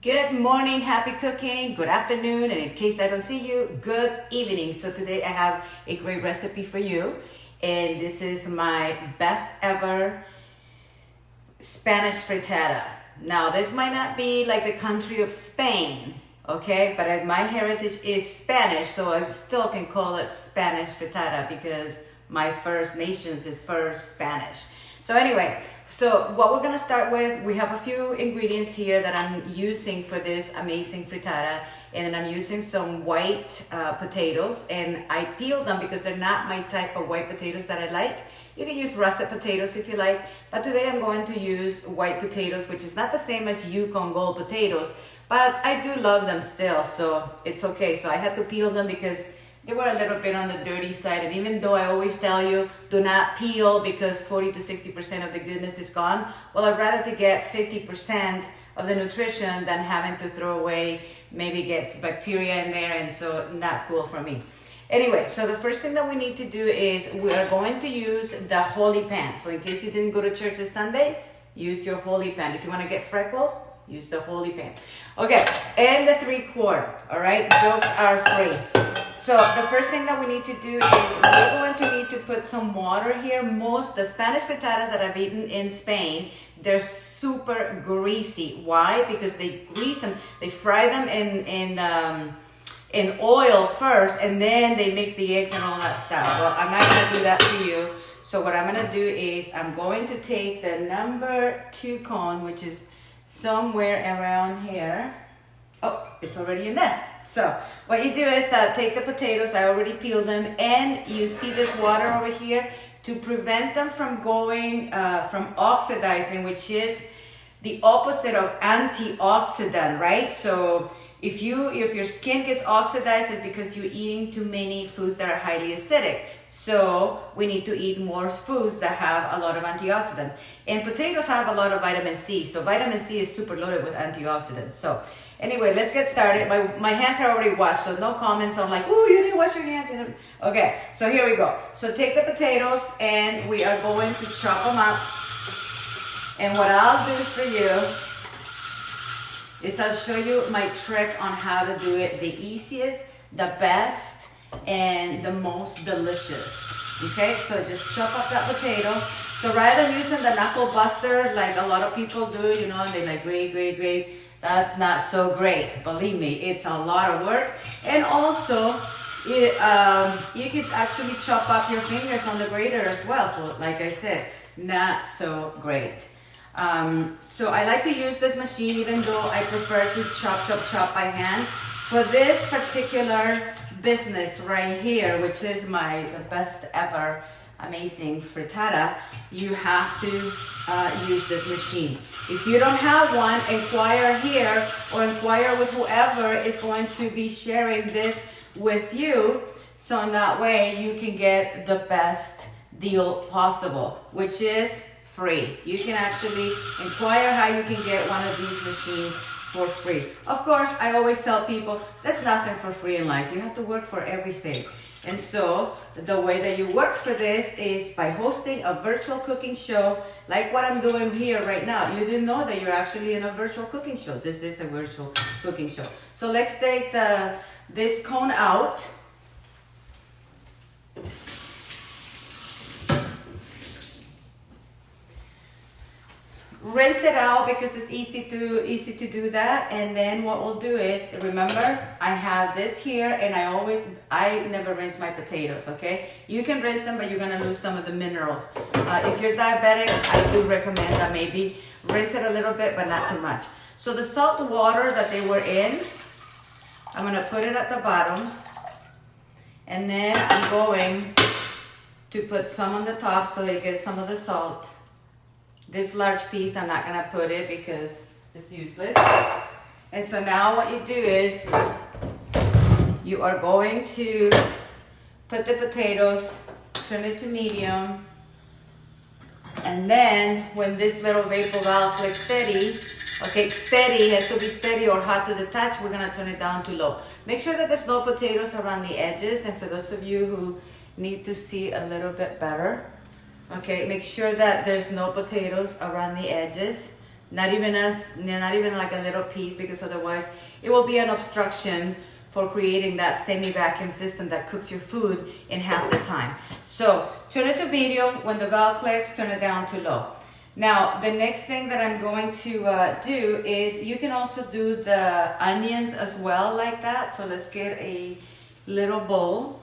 Good morning, happy cooking, good afternoon, and in case I don't see you, good evening. So today I have a great recipe for you, and this is my best ever Spanish frittata. Now this might not be like the country of Spain, okay, but my heritage is Spanish, so I still can call it Spanish frittata because my First Nations is first Spanish. So anyway, so what we're gonna start with, we have a few ingredients here that I'm using for this amazing frittata, and then I'm using some white potatoes, and I peeled them because they're not my type of white potatoes that I like. You can use russet potatoes if you like, but today I'm going to use white potatoes, which is not the same as Yukon Gold potatoes, but I do love them still, so it's okay. So I had to peel them because they were a little bit on the dirty side, and even though I always tell you, do not peel because 40 to 60% of the goodness is gone, well, I'd rather to get 50% of the nutrition than having to throw away, maybe gets bacteria in there, and so not cool for me. Anyway, so the first thing that we need to do is we are going to use the holy pan. So in case you didn't go to church this Sunday, use your holy pan. If you want to get freckles, use the holy pan. Okay, and the 3/4, all right? Jokes are free. So the first thing that we need to do is we're going to need to put some water here. The Spanish frittatas that I've eaten in Spain, they're super greasy. Why? Because they grease them, they fry them in oil first, and then they mix the eggs and all that stuff. Well, I'm not gonna do that to you. So what I'm gonna do is I'm going to take the number 2 cone, which is somewhere around here. Oh, it's already in there. So what you do is take the potatoes, I already peeled them, and you see this water over here to prevent them from going, from oxidizing, which is the opposite of antioxidant, right? So if your skin gets oxidized, it's because you're eating too many foods that are highly acidic. So we need to eat more foods that have a lot of antioxidants. And potatoes have a lot of vitamin C. So vitamin C is super loaded with antioxidants. So anyway, let's get started. My hands are already washed, so no comments on like, oh, you didn't wash your hands. Okay, so here we go. So take the potatoes and we are going to chop them up. And what I'll do for you is I'll show you my trick on how to do it the easiest, the best, and the most delicious. Okay, so just chop up that potato. So rather than using the knuckle buster like a lot of people do, you know, and they like grate, that's not so great. Believe me, it's a lot of work. And also, you can actually chop up your fingers on the grater as well. So like I said, not so great. So I like to use this machine even though I prefer to chop by hand. For this particular business right here, which is my best ever amazing frittata, you have to use this machine. If you don't have one, inquire here or inquire with whoever is going to be sharing this with you, so in that way you can get the best deal possible, which is free. You can actually inquire how you can get one of these machines for free. Of course, I always tell people there's nothing for free in life. You have to work for everything. And so the way that you work for this is by hosting a virtual cooking show like what I'm doing here right now. You didn't know that you're actually in a virtual cooking show. This is a virtual cooking show. So let's take this cone out. Rinse it out because it's easy to do that. And then what we'll do is, remember, I have this here, and I never rinse my potatoes, okay? You can rinse them, but you're gonna lose some of the minerals. If you're diabetic, I do recommend that maybe rinse it a little bit, but not too much. So the salt water that they were in, I'm gonna put it at the bottom, and then I'm going to put some on the top so they get some of the salt. This large piece, I'm not gonna put it because it's useless. And so now what you do is you are going to put the potatoes, turn it to medium, and then when this little vapor valve clicks steady, okay, steady, has to be steady or hot to the touch, we're gonna turn it down to low. Make sure that there's no potatoes around the edges, and for those of you who need to see a little bit better, okay, make sure that there's no potatoes around the edges. Not even like a little piece, because otherwise it will be an obstruction for creating that semi-vacuum system that cooks your food in half the time. So turn it to medium. When the valve clicks, turn it down to low. Now, the next thing that I'm going to do is, you can also do the onions as well like that. So let's get a little bowl.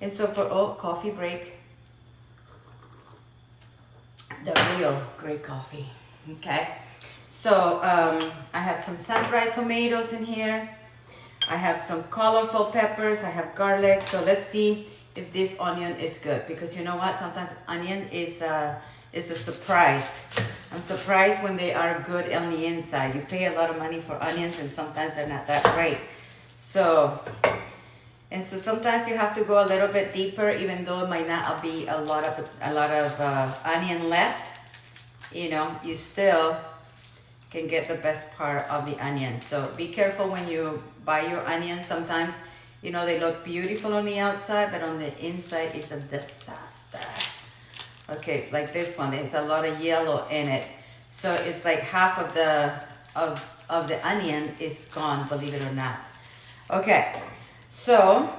And so for, oh, coffee break. The real great coffee, okay? So I have some sun-dried tomatoes in here. I have some colorful peppers. I have garlic. So let's see if this onion is good, because you know what? Sometimes onion is a surprise. I'm surprised when they are good on the inside. You pay a lot of money for onions, and sometimes they're not that great. So sometimes you have to go a little bit deeper, even though it might not be a lot of onion left. You know, you still can get the best part of the onion. So be careful when you buy your onions. Sometimes, you know, they look beautiful on the outside, but on the inside it's a disaster. Okay, it's like this one. There's a lot of yellow in it, so it's like half of the onion is gone, believe it or not. Okay, so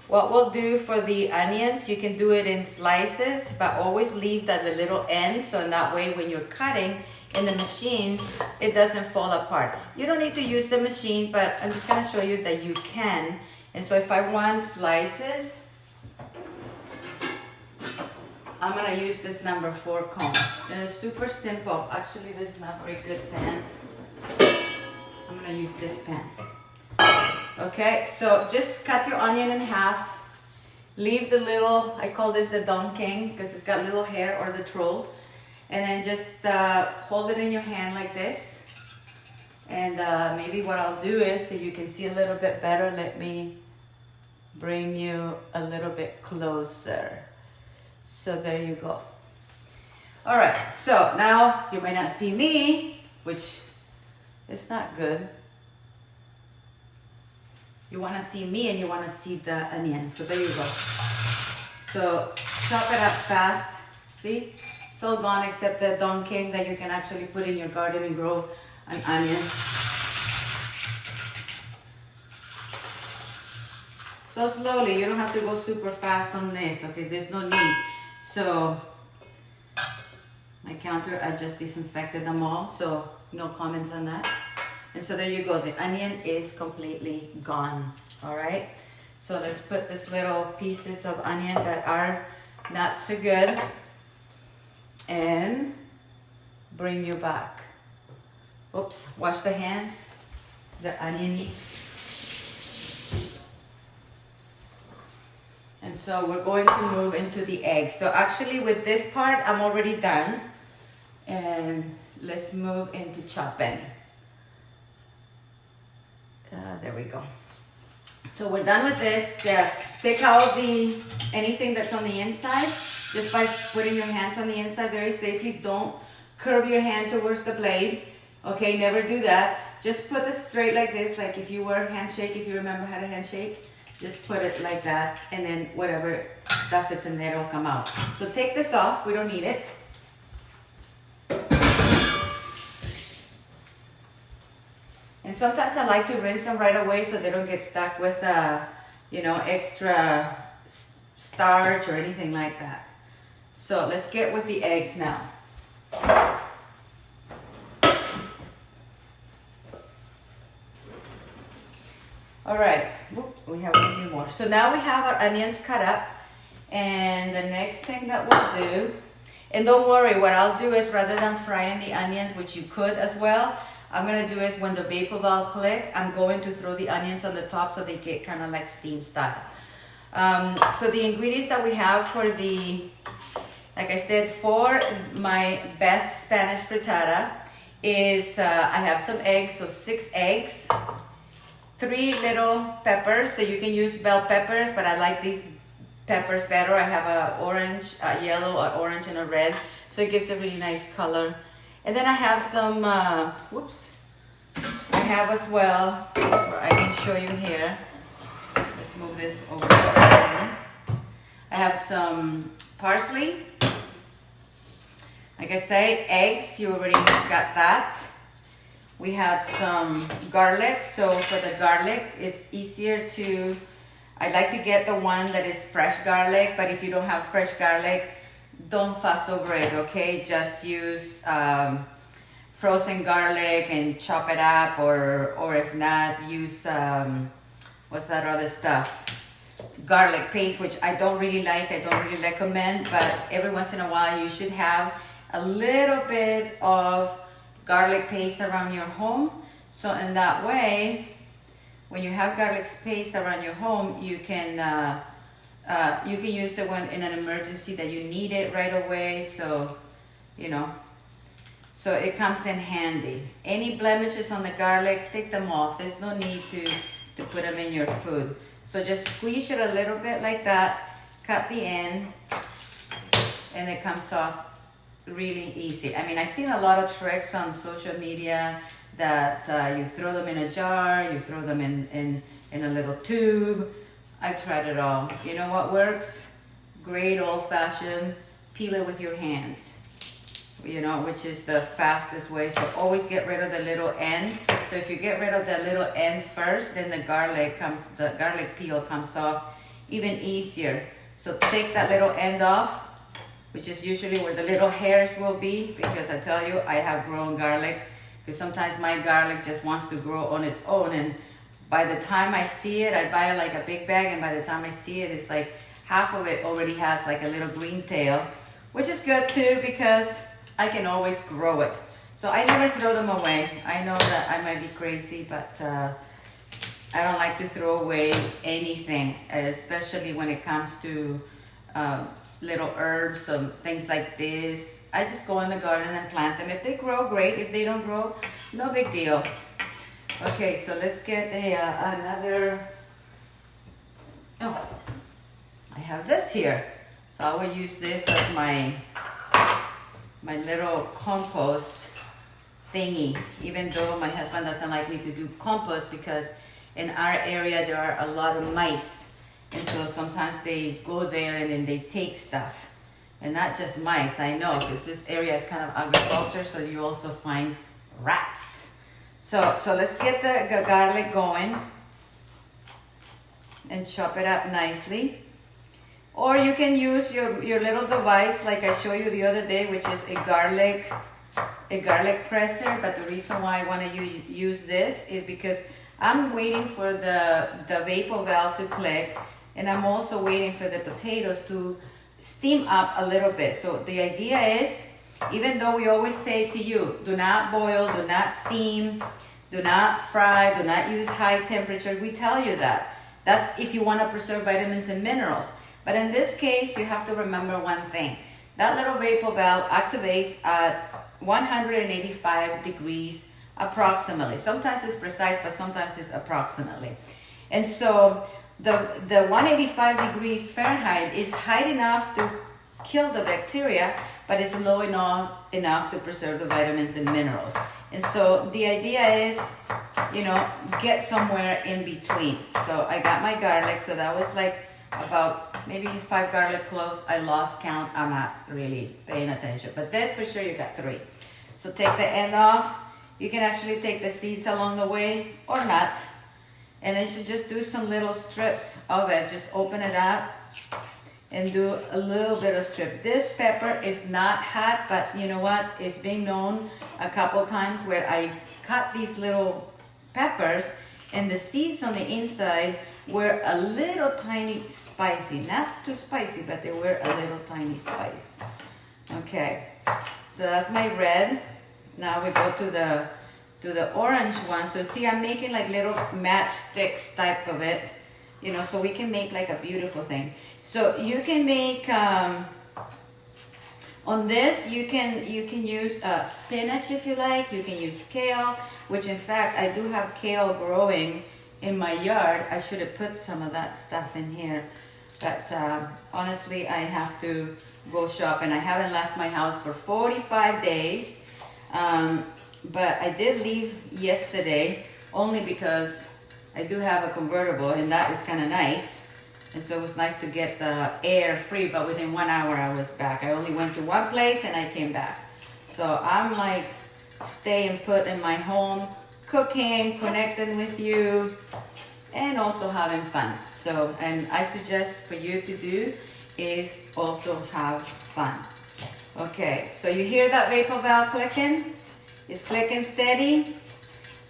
what we'll do for the onions, you can do it in slices, but always leave the little end, so in that way when you're cutting in the machine, it doesn't fall apart. You don't need to use the machine, but I'm just gonna show you that you can. And so if I want slices, I'm gonna use this number 4 cone. And it's super simple. Actually, this is not a very good pan. I'm gonna use this pan. Okay, so just cut your onion in half. Leave the little, I call this the donkey, because it's got little hair, or the troll. And then just hold it in your hand like this. And maybe what I'll do is, so you can see a little bit better, let me bring you a little bit closer. So there you go. All right, so now you might not see me, which is not good. You wanna see me and you wanna see the onion. So there you go. So chop it up fast. See? It's all gone except the donkey that you can actually put in your garden and grow an onion. So slowly, you don't have to go super fast on this, okay? There's no need. So my counter, I just disinfected them all, so no comments on that. And so there you go, the onion is completely gone, all right? So let's put these little pieces of onion that are not so good and bring you back. Oops, wash the hands, the oniony. And so we're going to move into the eggs. So actually with this part, I'm already done. And let's move into chopping. There we go. So we're done with this. Take out anything that's on the inside, just by putting your hands on the inside very safely. Don't curve your hand towards the blade. Okay, never do that. Just put it straight like this, like if you were a handshake, if you remember how to handshake. Just put it like that, and then whatever stuff that's in there will come out. So take this off, we don't need it. And sometimes I like to rinse them right away so they don't get stuck with, you know, extra starch or anything like that. So let's get with the eggs now. All right, we have a few more. So now we have our onions cut up, and the next thing that we'll do, and don't worry, what I'll do is rather than frying the onions, which you could as well, I'm gonna do is when the vapor valve click, I'm going to throw the onions on the top so they get kind of like steam style. So the ingredients that we have for like I said, for my best Spanish frittata is I have some eggs, so 6 eggs. 3 little peppers, so you can use bell peppers, but I like these peppers better. I have a orange, a yellow, an orange, and a red, so it gives a really nice color. And then I have some, I have as well, I can show you here. Let's move this over. I have some parsley, Like I say, eggs, you already got that. We have some garlic. So for the garlic, it's easier to, I like to get the one that is fresh garlic, but if you don't have fresh garlic, don't fuss over it, okay? Just use frozen garlic and chop it up, or if not, use, what's that other stuff? Garlic paste, which I don't really like, I don't really recommend, but every once in a while you should have a little bit of garlic paste around your home. So in that way, when you have garlic paste around your home, you can use it when in an emergency that you need it right away. So, you know, so it comes in handy. Any blemishes on the garlic, take them off. There's no need to put them in your food. So just squeeze it a little bit like that, cut the end, and it comes off really easy. I mean, I've seen a lot of tricks on social media that you throw them in a jar, you throw them in a little tube. I've tried it all. You know what works? Great old-fashioned, peel it with your hands, you know, which is the fastest way. So always get rid of the little end. So if you get rid of the little end first, then the garlic peel comes off even easier. So take that little end off, which is usually where the little hairs will be, because I tell you, I have grown garlic, because sometimes my garlic just wants to grow on its own, and by the time I see it, I buy like a big bag, and by the time I see it, it's like half of it already has like a little green tail, which is good too, because I can always grow it. So I never throw them away. I know that I might be crazy, but I don't like to throw away anything, especially when it comes to little herbs and things like this. I just go in the garden and plant them. If they grow, great. If they don't grow, no big deal. Okay, so let's get another, oh, I have this here. So I will use this as my little compost thingy, even though my husband doesn't like me to do compost, because in our area there are a lot of mice. And so sometimes they go there and then they take stuff. And not just mice, I know, because this area is kind of agriculture, so you also find rats. So let's get the garlic going and chop it up nicely. Or you can use your little device like I showed you the other day, which is a garlic presser. But the reason why I want to use this is because I'm waiting for the vapor valve to click, and I'm also waiting for the potatoes to steam up a little bit. So the idea is, even though we always say to you, do not boil, do not steam, do not fry, do not use high temperature, we tell you that. That's if you want to preserve vitamins and minerals. But in this case, you have to remember one thing. That little vapor valve activates at 185 degrees approximately. Sometimes it's precise, but sometimes it's approximately. And so the 185 degrees Fahrenheit is high enough to kill the bacteria, but it's low enough to preserve the vitamins and minerals. And so the idea is, you know, get somewhere in between. So I got my garlic, so that was like about maybe 5 garlic cloves. I lost count, I'm not really paying attention, but this for sure you got 3. So take the end off. You can actually take the seeds along the way or not. And then you just do some little strips of it. Just open it up and do a little bit of strip. This pepper is not hot, but you know what? It's been known a couple times where I cut these little peppers and the seeds on the inside were a little tiny spicy. Not too spicy, but they were a little tiny spice. Okay, so that's my red. Now we go to the orange one. So see, I'm making like little matchsticks type of it, you know, so we can make like a beautiful thing. So you can make on this, you can use spinach if you like. You can use kale, which in fact I do have kale growing in my yard. I should have put some of that stuff in here, but honestly I have to go shop, and I haven't left my house for 45 days. But I did leave yesterday only because I do have a convertible, and that is kind of nice. And so it was nice to get the air free, but within 1 hour I was back. I only went to one place and I came back. So I'm like staying put in my home, cooking, connecting with you, and also having fun. So, and I suggest for you to do is also have fun. Okay, so you hear that vapor valve clicking? It's clicking steady.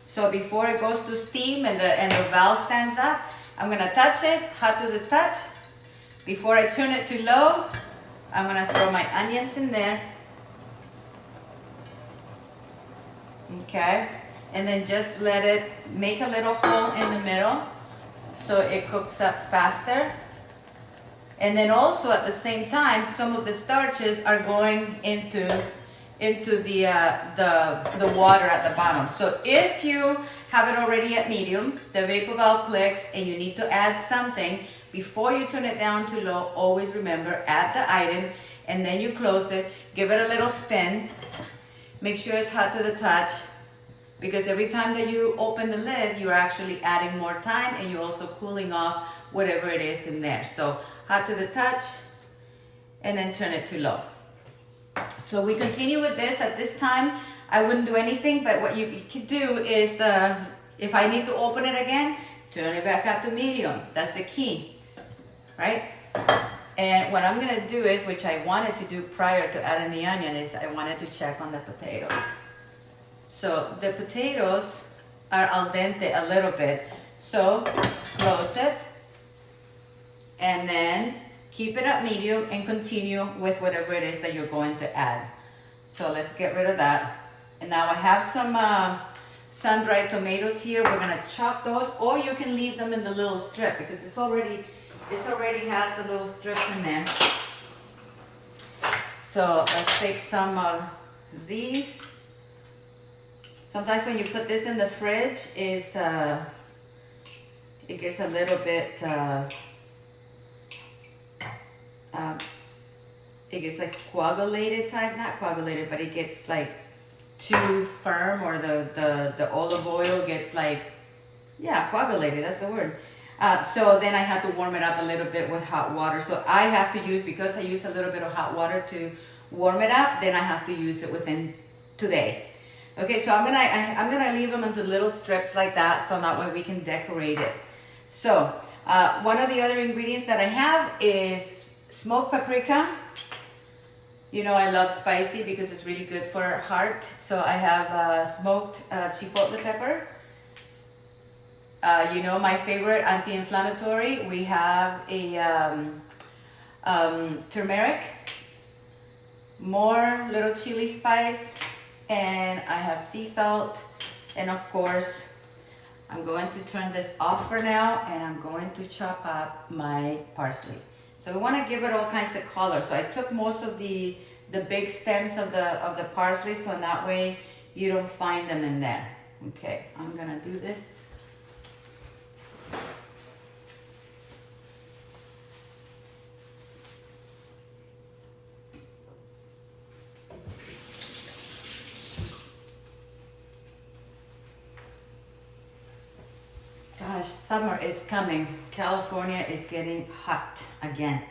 So before it goes to steam and the valve stands up, I'm gonna touch it, hot to the touch. Before I turn it to low, I'm gonna throw my onions in there. Okay, and then just let it make a little hole in the middle so it cooks up faster. And then also at the same time, some of the starches are going into the water at the bottom. So if you have it already at medium, the vapor valve clicks and you need to add something, before you turn it down to low, always remember, add the item and then you close it, give it a little spin, make sure it's hot to the touch, because every time that you open the lid, you're actually adding more time and you're also cooling off whatever it is in there. So hot to the touch and then turn it to low. So we continue with this. At this time, I wouldn't do anything, but what you can do is, if I need to open it again, turn it back up to medium. That's the key, right? And what I'm gonna do is, which I wanted to do prior to adding the onion, is I wanted to check on the potatoes. So the potatoes are al dente a little bit. So close it and then keep it at medium and continue with whatever it is that you're going to add. So let's get rid of that. And now I have some sun-dried tomatoes here. We're gonna chop those, or you can leave them in the little strip because it already has the little strips in there. So let's take some of these. Sometimes when you put this in the fridge, it gets a little bit, it gets like coagulated type, not coagulated, but it gets like too firm, or the olive oil gets like, yeah, coagulated, that's the word. So then I have to warm it up a little bit with hot water. So I have to use, because I use a little bit of hot water to warm it up, then I have to use it within today. Okay, so I'm gonna leave them into little strips like that, so that way we can decorate it. So one of the other ingredients that I have is smoked paprika. You know I love spicy because it's really good for our heart. So I have smoked chipotle pepper. You know my favorite anti-inflammatory. We have a turmeric, more little chili spice, and I have sea salt, and of course I'm going to turn this off for now, and I'm going to chop up my parsley. So we want to give it all kinds of color. So I took most of the big stems of the parsley, so in that way you don't find them in there. Okay, I'm gonna do this. Gosh, summer is coming. California is getting hot again.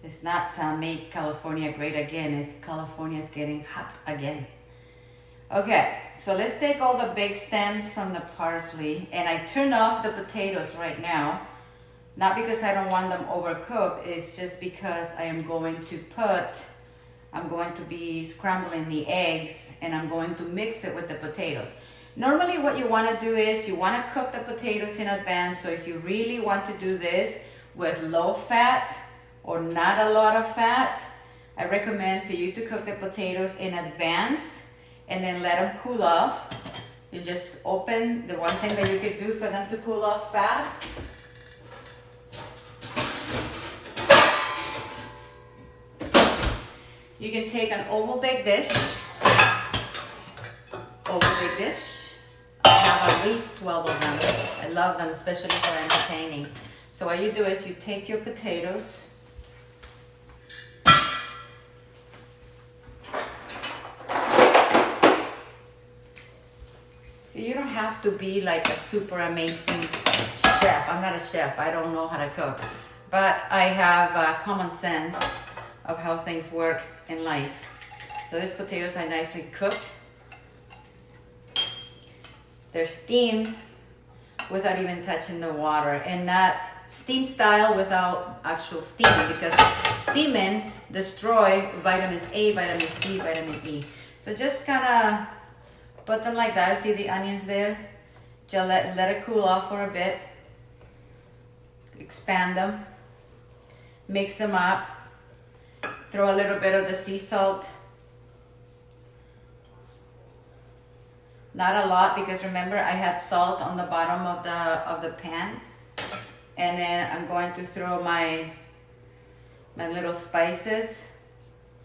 It's not make California great again, it's California's getting hot again. Okay, so let's take all the big stems from the parsley, and I turn off the potatoes right now. Not because I don't want them overcooked, it's just because I'm going to be scrambling the eggs, and I'm going to mix it with the potatoes. Normally what you want to do is you want to cook the potatoes in advance. So if you really want to do this with low fat or not a lot of fat, I recommend for you to cook the potatoes in advance and then let them cool off. You just open, the one thing that you could do for them to cool off fast, you can take an oval bake dish, I have at least 12 of them. I love them, especially for entertaining. So what you do is you take your potatoes, so you don't have to be like a super amazing chef. I'm not a chef, I don't know how to cook, but I have common sense of how things work in life. So these potatoes are nicely cooked. They're steamed without even touching the water, and not steam style without actual steaming, because steaming destroy vitamins A, vitamin C, vitamin E. So just kind of put them like that. See the onions there? Just let it cool off for a bit. Expand them. Mix them up. Throw a little bit of the sea salt. Not a lot, because remember I had salt on the bottom of the pan. And then I'm going to throw my little spices.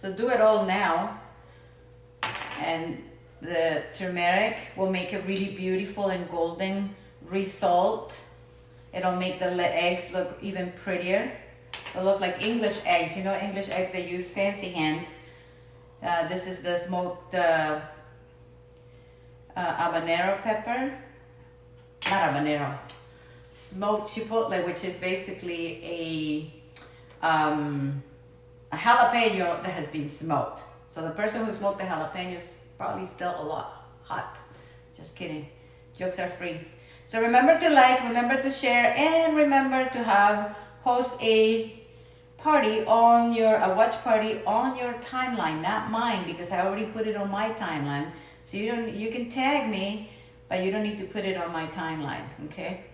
So do it all now. And the turmeric will make a really beautiful and golden result. It'll make the eggs look even prettier. They'll look like English eggs. You know, English eggs, they use fancy hands. This is the smoked habanero pepper. Not habanero. Smoked chipotle, which is basically a jalapeno that has been smoked. So the person who smoked the jalapeno is probably still a lot hot. Just kidding. Jokes are free. So remember to like, remember to share, and remember to host a party on a watch party on your timeline, not mine, because I already put it on my timeline. So you can tag me, but you don't need to put it on my timeline, okay?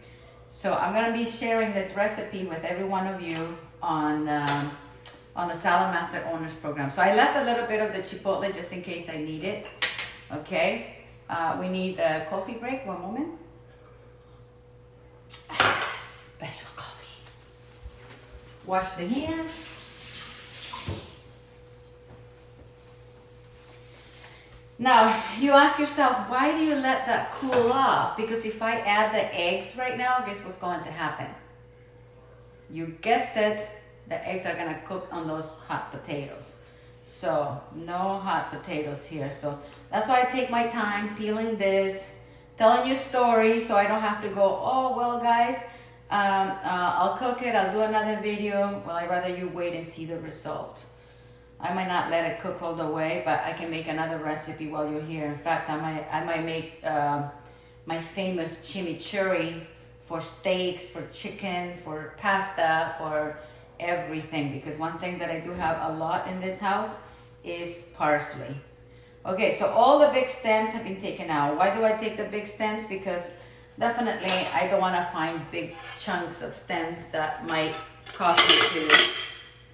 So I'm gonna be sharing this recipe with every one of you on the Salad Master Owners Program. So I left a little bit of the chipotle just in case I need it, okay? We need a coffee break, one moment. Special coffee. Wash the hands. Now, you ask yourself, why do you let that cool off? Because if I add the eggs right now, guess what's going to happen? You guessed it, the eggs are gonna cook on those hot potatoes. So, no hot potatoes here. So, that's why I take my time peeling this, telling you stories, so I don't have to go, oh, well, guys, I'll cook it, I'll do another video. Well, I'd rather you wait and see the result. I might not let it cook all the way, but I can make another recipe while you're here. In fact, I might make my famous chimichurri for steaks, for chicken, for pasta, for everything. Because one thing that I do have a lot in this house is parsley. Okay, so all the big stems have been taken out. Why do I take the big stems? Because definitely I don't want to find big chunks of stems that might cause me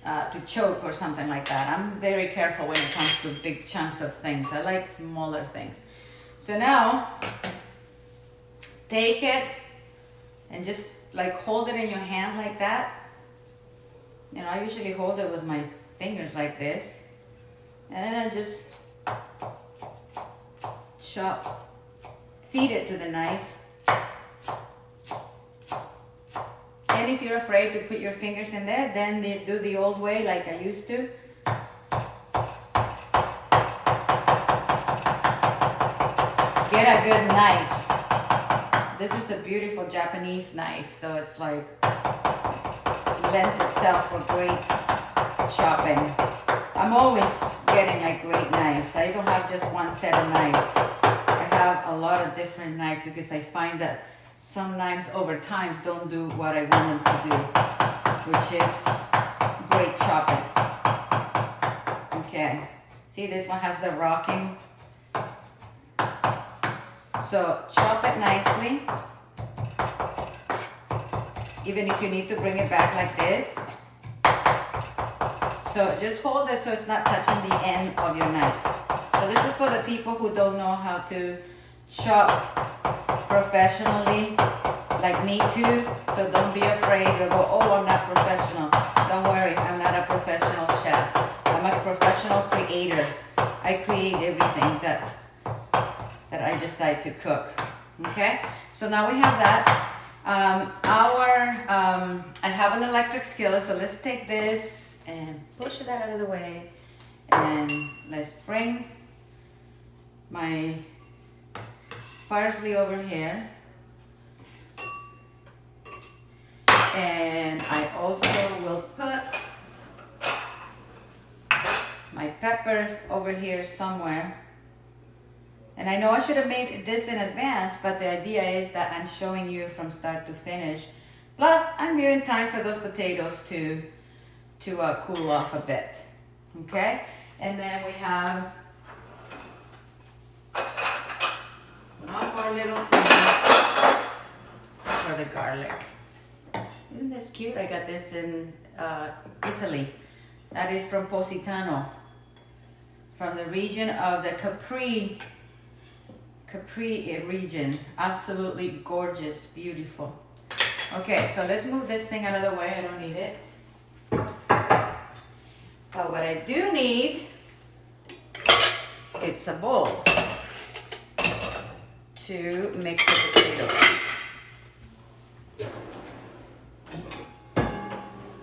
to choke or something like that. I'm very careful when it comes to big chunks of things. I like smaller things. So now, take it and just like hold it in your hand like that. You know, I usually hold it with my fingers like this. And then I just feed it to the knife. And if you're afraid to put your fingers in there, then do the old way like I used to. Get a good knife. This is a beautiful Japanese knife, so it's like lends itself for great chopping. I'm always getting like great knives. I don't have just one set of knives. I have a lot of different knives because I find that some knives over time don't do what I want them to do, which is great chopping. Okay, see this one has the rocking. So chop it nicely. Even if you need to bring it back like this. So just hold it so it's not touching the end of your knife. So this is for the people who don't know how to chop professionally, like me too. So don't be afraid to go, oh, I'm not professional. Don't worry, I'm not a professional chef. I'm a professional creator. I create everything that I decide to cook. Okay, so now we have that. I have an electric skillet, so let's take this and push that out of the way, and let's bring my parsley over here, and I also will put my peppers over here somewhere. And I know I should have made this in advance, but the idea is that I'm showing you from start to finish. Plus, I'm giving time for those potatoes to cool off a bit. Okay? And then we have one more little thing for the garlic. Isn't this cute? I got this in Italy. That is from Positano, from the region of the Capri region. Absolutely gorgeous, beautiful. Okay, so let's move this thing out of the way. I don't need it. But what I do need, it's a bowl to mix the potatoes.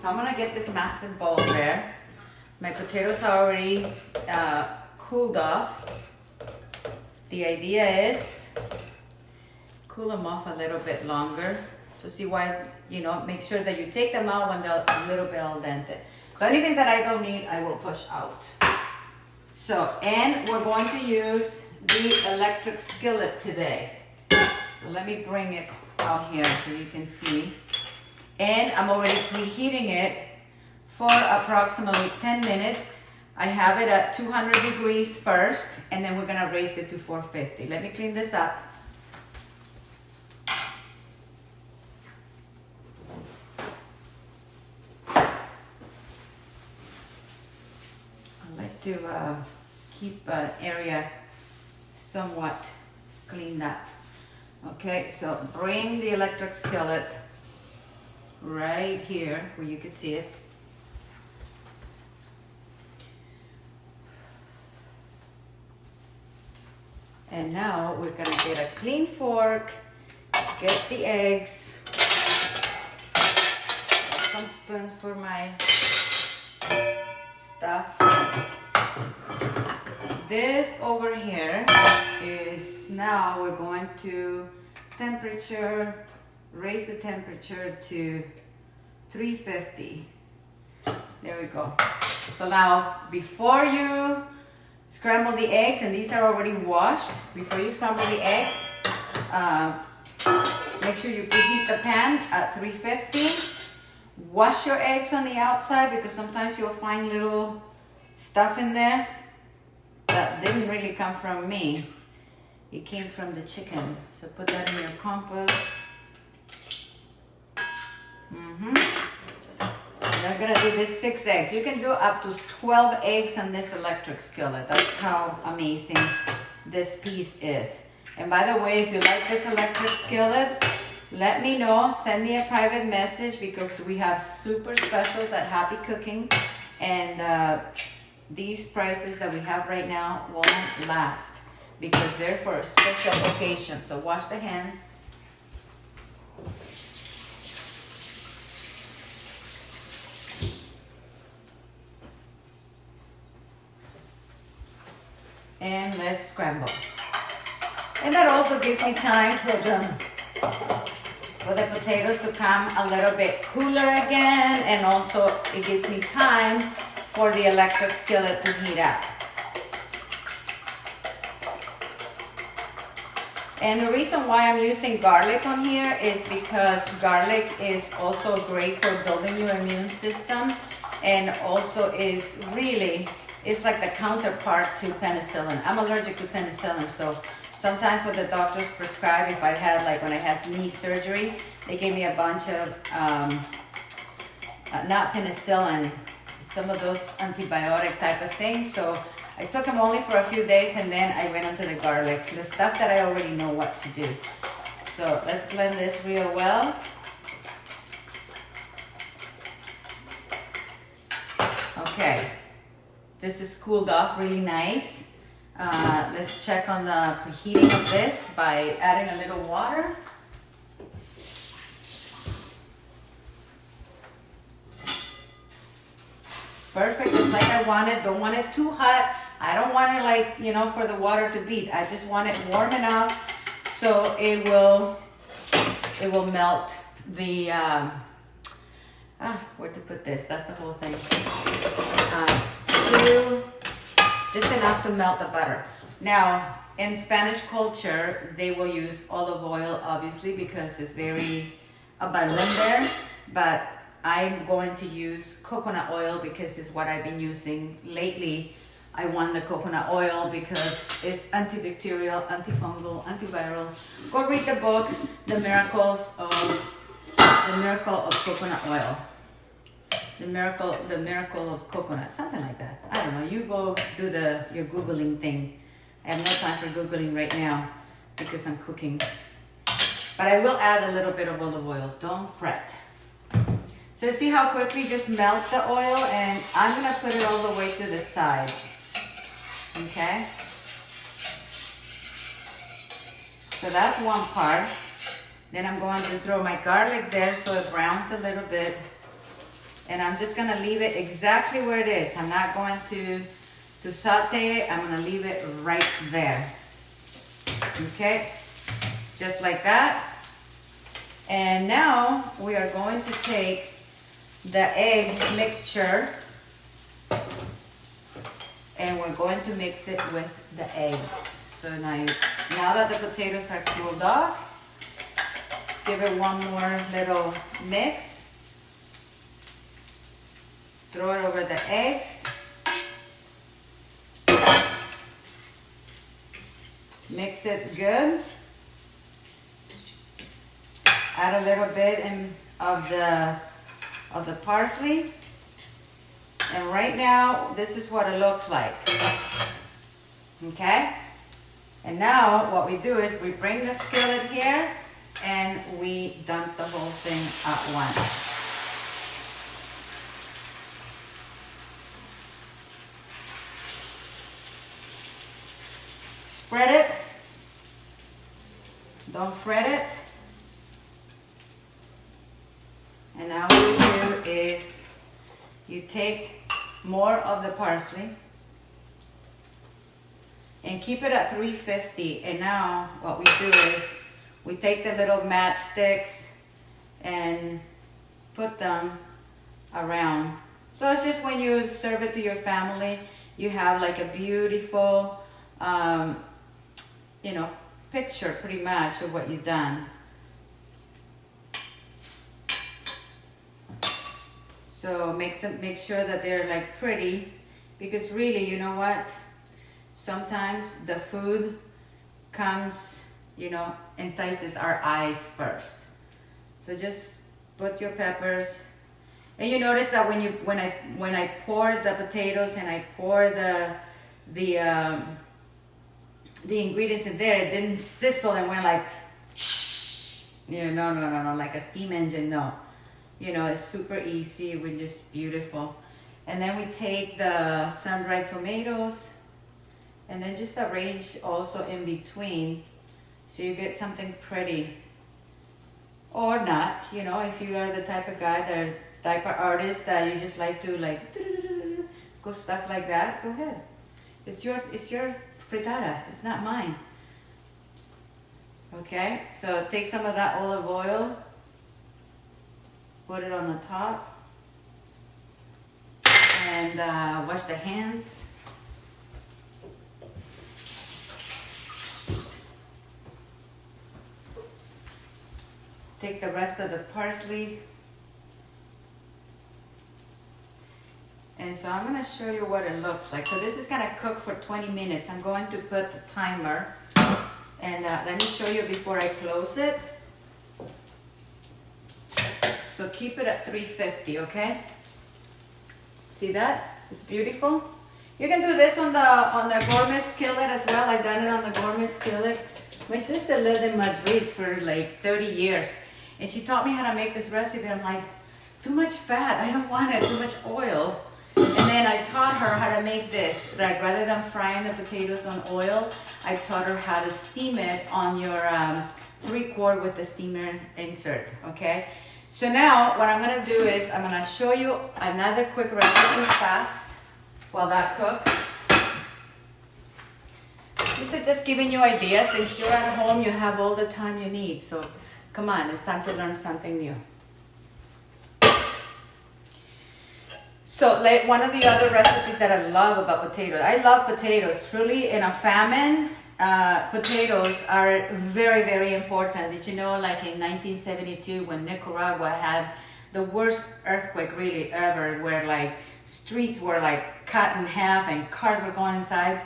So I'm gonna get this massive bowl there. My potatoes are already cooled off. The idea is cool them off a little bit longer. So see why, you know, make sure that you take them out when they're a little bit al dente. So anything that I don't need, I will push out. So, and we're going to use the electric skillet today. So let me bring it out here so you can see. And I'm already preheating it for approximately 10 minutes. I have it at 200 degrees first, and then we're gonna raise it to 450. Let me clean this up. I like to keep an area somewhat cleaned up. Okay, so bring the electric skillet right here where you can see it. And now we're gonna get a clean fork, get the eggs, some spoons for my stuff. This over here is, now we're going to raise the temperature to 350. There we go. So now before you scramble the eggs, and these are already washed, before you scramble the eggs, make sure you preheat the pan at 350. Wash your eggs on the outside because sometimes you'll find little stuff in there that didn't really come from me. It came from the chicken. So put that in your compost. I'm gonna do this 6 eggs. You can do up to 12 eggs on this electric skillet. That's how amazing this piece is. And by the way, if you like this electric skillet, let me know. Send me a private message because we have super specials at Happy Cooking, and these prices that we have right now won't last because they're for a special occasion. So wash the hands. And let's scramble. And that also gives me time for the potatoes to come a little bit cooler again, and also it gives me time for the electric skillet to heat up. And the reason why I'm using garlic on here is because garlic is also great for building your immune system, and also is really, it's like the counterpart to penicillin. I'm allergic to penicillin, so sometimes what the doctors prescribe, if I had, like when I had knee surgery, they gave me a bunch of, not penicillin, some of those antibiotic type of things. So I took them only for a few days, and then I went onto the garlic, the stuff that I already know what to do. So let's blend this real well. Okay, this is cooled off really nice. Let's check on the preheating of this by adding a little water. Perfect, just like I want it. Don't want it too hot. I don't want it like, you know, for the water to beat. I just want it warm enough so it will melt the, where to put this? That's the whole thing. To just enough to melt the butter. Now, in Spanish culture, they will use olive oil, obviously, because it's very abundant there. But I'm going to use coconut oil because it's what I've been using lately. I want the coconut oil because it's antibacterial, antifungal, antiviral. Go read the book, The Miracle of Coconut Oil. The miracle of coconut, something like that. I don't know. You go do your Googling thing. I have no time for Googling right now because I'm cooking. But I will add a little bit of olive oil. Don't fret. So you see how quickly it just melts the oil, and I'm gonna put it all the way to the side. Okay? So that's one part. Then I'm going to throw my garlic there so it browns a little bit. And I'm just gonna leave it exactly where it is. I'm not going to saute it. I'm gonna leave it right there. Okay? Just like that. And now we are going to take the egg mixture and we're going to mix it with the eggs. So now that the potatoes are cooled off, give it one more little mix. Throw it over the eggs. Mix it good. Add a little bit of the parsley. And right now, this is what it looks like. Okay? And now what we do is we bring the skillet here and we dump the whole thing at once. Spread it. Don't fret it. And now what you do is you take more of the parsley and keep it at 350. And now what we do is we take the little matchsticks and put them around. So it's just when you serve it to your family, you have like a beautiful picture pretty much of what you've done. So make sure that they're like pretty, because really, you know what? Sometimes the food comes, entices our eyes first. So just put your peppers, and you notice that when I pour the potatoes and I pour the ingredients in there, it didn't sizzle and went like, no, like a steam engine, no. It's super easy, we're just beautiful. And then we take the sun-dried tomatoes and then just arrange also in between so you get something pretty. Or not, if you are the type of artist that you just like to go stuff like that, go ahead. It's your frittata, it's not mine. Okay, so take some of that olive oil, put it on the top, and wash the hands. Take the rest of the parsley. And so I'm going to show you what it looks like. So this is going to cook for 20 minutes. I'm going to put the timer. And let me show you before I close it. So keep it at 350, okay? See that? It's beautiful. You can do this on the gourmet skillet as well. I've done it on the gourmet skillet. My sister lived in Madrid for like 30 years. And she taught me how to make this recipe. I'm like, too much fat. I don't want it. Too much oil. And then I taught her how to make this. Like rather than frying the potatoes on oil, I taught her how to steam it on your 3-quart with the steamer insert, okay? So now what I'm gonna do is I'm gonna show you another quick recipe fast while that cooks. These are just giving you ideas. Since you're at home, you have all the time you need. So come on, it's time to learn something new. So like one of the other recipes that I love about potatoes, I love potatoes. Truly, in a famine, potatoes are very, very important. Did you know, like in 1972, when Nicaragua had the worst earthquake really ever, where like streets were like cut in half and cars were going inside,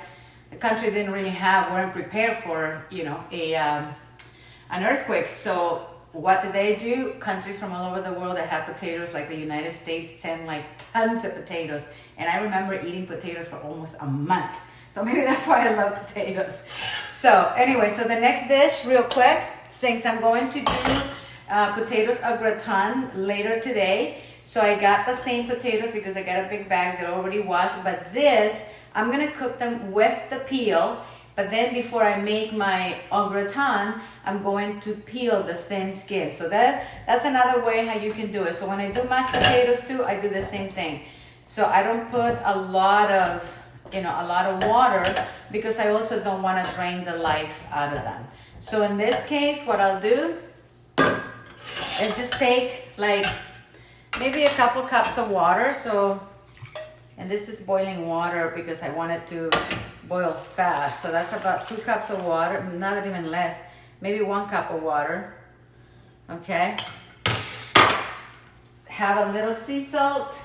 the country didn't really weren't prepared for, you know, an earthquake. So what did they do? Countries from all over the world that have potatoes, like the United States, send like tons of potatoes. And I remember eating potatoes for almost a month. So maybe that's why I love potatoes. So anyway, so the next dish, real quick, since I'm going to do potatoes au gratin later today. So I got the same potatoes because I got a big bag, they're already washed. But this, I'm gonna cook them with the peel. But then before I make my au gratin, I'm going to peel the thin skin. So that's another way how you can do it. So when I do mashed potatoes too, I do the same thing. So I don't put a lot of water because I also don't want to drain the life out of them. So in this case, what I'll do is just take like maybe a couple cups of water. So, and this is boiling water because I want it to boil fast. So that's about 2 cups of water, not even less, maybe 1 cup of water. Okay. Have a little sea salt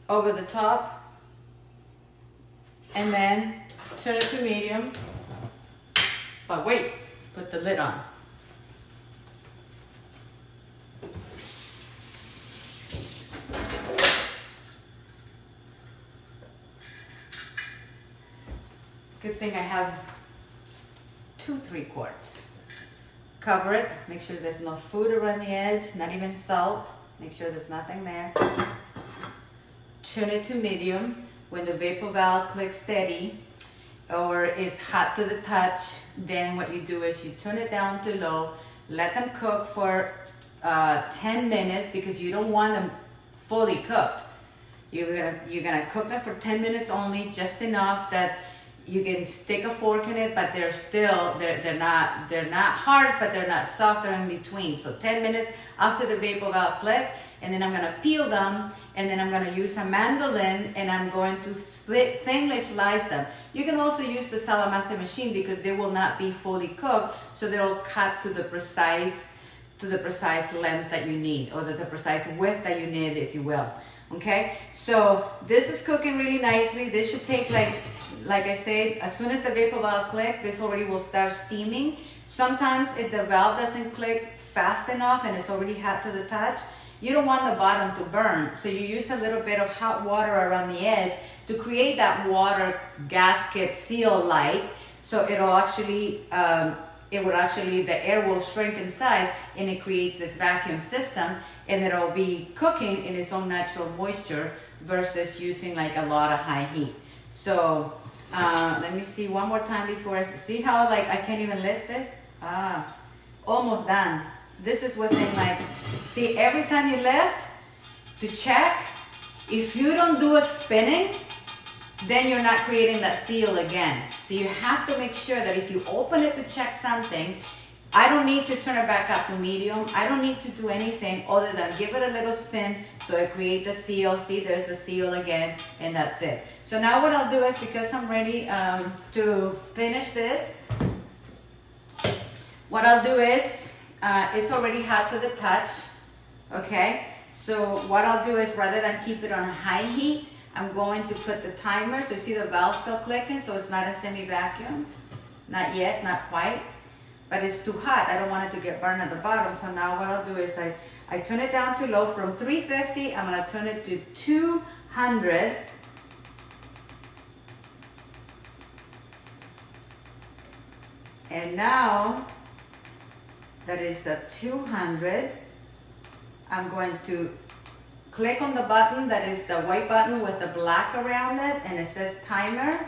over the top, and then turn it to medium. But wait, put the lid on. Good thing I have 2-3 quarts. Cover it, make sure there's no food around the edge, not even salt. Make sure there's nothing there. Turn it to medium. When the vapor valve clicks steady or is hot to the touch, then what you do is you turn it down to low, let them cook for 10 minutes because you don't want them fully cooked. You're gonna cook them for 10 minutes only, just enough that you can stick a fork in it, but they're not hard, but they're not soft or in between. So 10 minutes after the vapor valve click, and then I'm gonna peel them, and then I'm gonna use a mandolin, and I'm going to thinly slice them. You can also use the SALADMASTER machine because they will not be fully cooked, so they'll cut to the precise length that you need, or the precise width that you need, if you will. Okay, so this is cooking really nicely. This should take like I said, as soon as the vapor valve click, this already will start steaming. Sometimes if the valve doesn't click fast enough and it's already hot to the touch, you don't want the bottom to burn. So you use a little bit of hot water around the edge to create that water gasket seal like. So it'll actually, the air will shrink inside and it creates this vacuum system, and it'll be cooking in its own natural moisture versus using like a lot of high heat. So let me see one more time before I see how like I can't even lift this. Almost done. This is within like, see, every time you lift to check, if you don't do a spinning, then you're not creating that seal again. So you have to make sure that if you open it to check something, I don't need to turn it back up to medium. I don't need to do anything other than give it a little spin so I create the seal. See, there's the seal again, and that's it. So now what I'll do is, because I'm ready to finish this, what I'll do is, it's already hot to the touch, okay? So what I'll do is, rather than keep it on high heat, I'm going to put the timer. So you see the valve still clicking, so it's not a semi-vacuum. Not yet, not quite. But it's too hot. I don't want it to get burned at the bottom. So now what I'll do is I turn it down to low from 350. I'm going to turn it to 200. And now that is a 200, I'm going to click on the button that is the white button with the black around it, and it says timer,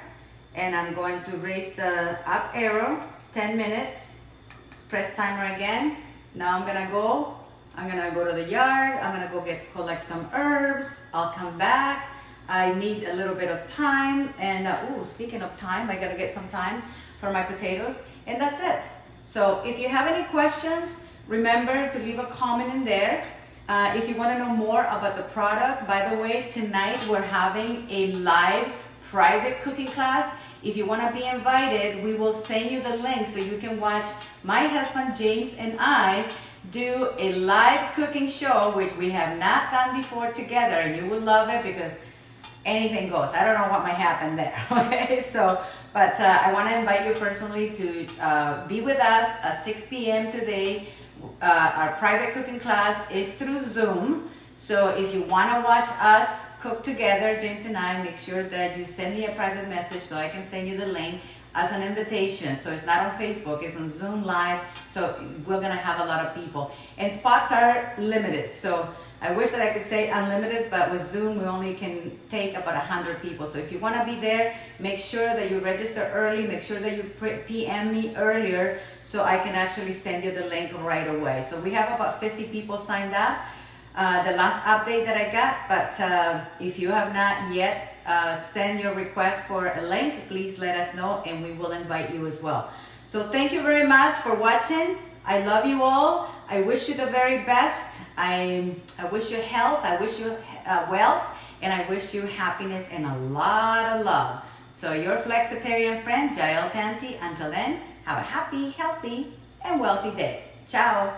and I'm going to raise the up arrow, 10 minutes, press timer again. Now I'm gonna go to the yard, I'm gonna go collect some herbs, I'll come back. I need a little bit of time, and speaking of time, I gotta get some time for my potatoes, and that's it. So if you have any questions, remember to leave a comment in there. If you want to know more about the product, by the way, tonight we're having a live private cooking class. If you want to be invited, we will send you the link so you can watch my husband James and I do a live cooking show, which we have not done before together, and you will love it because anything goes. I don't know what might happen there. Okay, so but I want to invite you personally to be with us at 6 p.m. today. Our private cooking class is through Zoom. So if you want to watch us cook together, James and I, make sure that you send me a private message so I can send you the link as an invitation. So it's not on Facebook, it's on Zoom Live. So we're gonna have a lot of people. And spots are limited. So I wish that I could say unlimited, but with Zoom, we only can take about 100 people. So if you wanna be there, make sure that you register early, make sure that you PM me earlier so I can actually send you the link right away. So we have about 50 people signed up. The last update that I got, but if you have not yet send your request for a link, please let us know and we will invite you as well. So thank you very much for watching. I love you all. I wish you the very best. I wish you health, I wish you wealth, and I wish you happiness and a lot of love. So your Flexitarian friend, Jael Tanti. Until then, have a happy, healthy, and wealthy day. Ciao.